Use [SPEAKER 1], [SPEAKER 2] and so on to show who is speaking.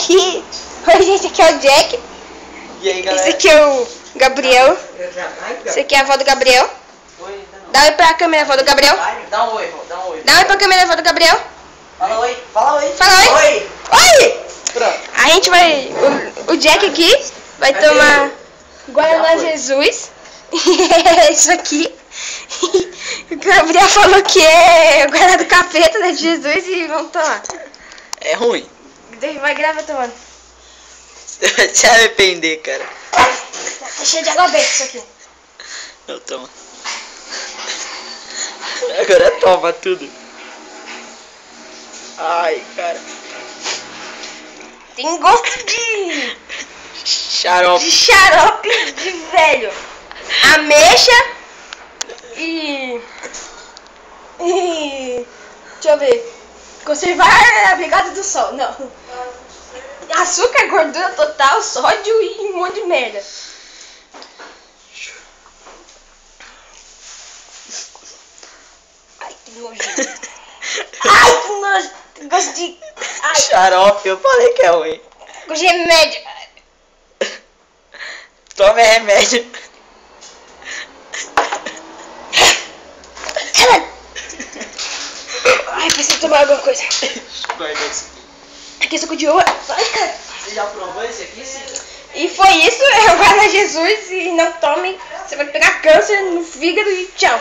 [SPEAKER 1] aqui. Oi, gente, aqui é o Jack.
[SPEAKER 2] E aí, galera?
[SPEAKER 1] Esse aqui é o Gabriel. Esse aqui é a avó do Gabriel. Dá um oi pra câmera, avó do Gabriel.
[SPEAKER 2] Dá um oi, dá um oi.
[SPEAKER 1] Dá um oi pra câmera, avó do Gabriel.
[SPEAKER 2] Fala oi, fala oi.
[SPEAKER 1] Fala oi.
[SPEAKER 2] Oi.
[SPEAKER 1] Oi!
[SPEAKER 2] Pronto.
[SPEAKER 1] A gente vai... O Jack aqui vai tomar Guaraná Jesus. Isso aqui. O Gabriel falou que é o Guaraná do Capeta, né, de Jesus, e vamos tomar.
[SPEAKER 2] É ruim.
[SPEAKER 1] Vai gravar tomando.
[SPEAKER 2] Você vai se arrepender, cara.
[SPEAKER 1] Tá cheio de água benta isso aqui.
[SPEAKER 2] Não, toma. Agora toma tudo. Ai, cara.
[SPEAKER 1] Tem gosto de
[SPEAKER 2] Xarope.
[SPEAKER 1] xarope de velho. Ameixa e... Deixa eu ver. Conservar a pegada do sol. Não. Açúcar, gordura total, sódio e um monte de merda. Ai, que nojo. Ai, que nojo. Gosto de... Ai,
[SPEAKER 2] Xarope, eu falei que é ruim.
[SPEAKER 1] gosto de remédio.
[SPEAKER 2] Tome remédio.
[SPEAKER 1] Ai, preciso tomar alguma coisa.
[SPEAKER 2] Guarda isso aqui.
[SPEAKER 1] Aqui, suco de uva. Ai, cara.
[SPEAKER 2] Você já provou esse aqui, sim?
[SPEAKER 1] E foi isso, é o Guaraná Jesus, e não tome, você vai pegar câncer no fígado e tchau.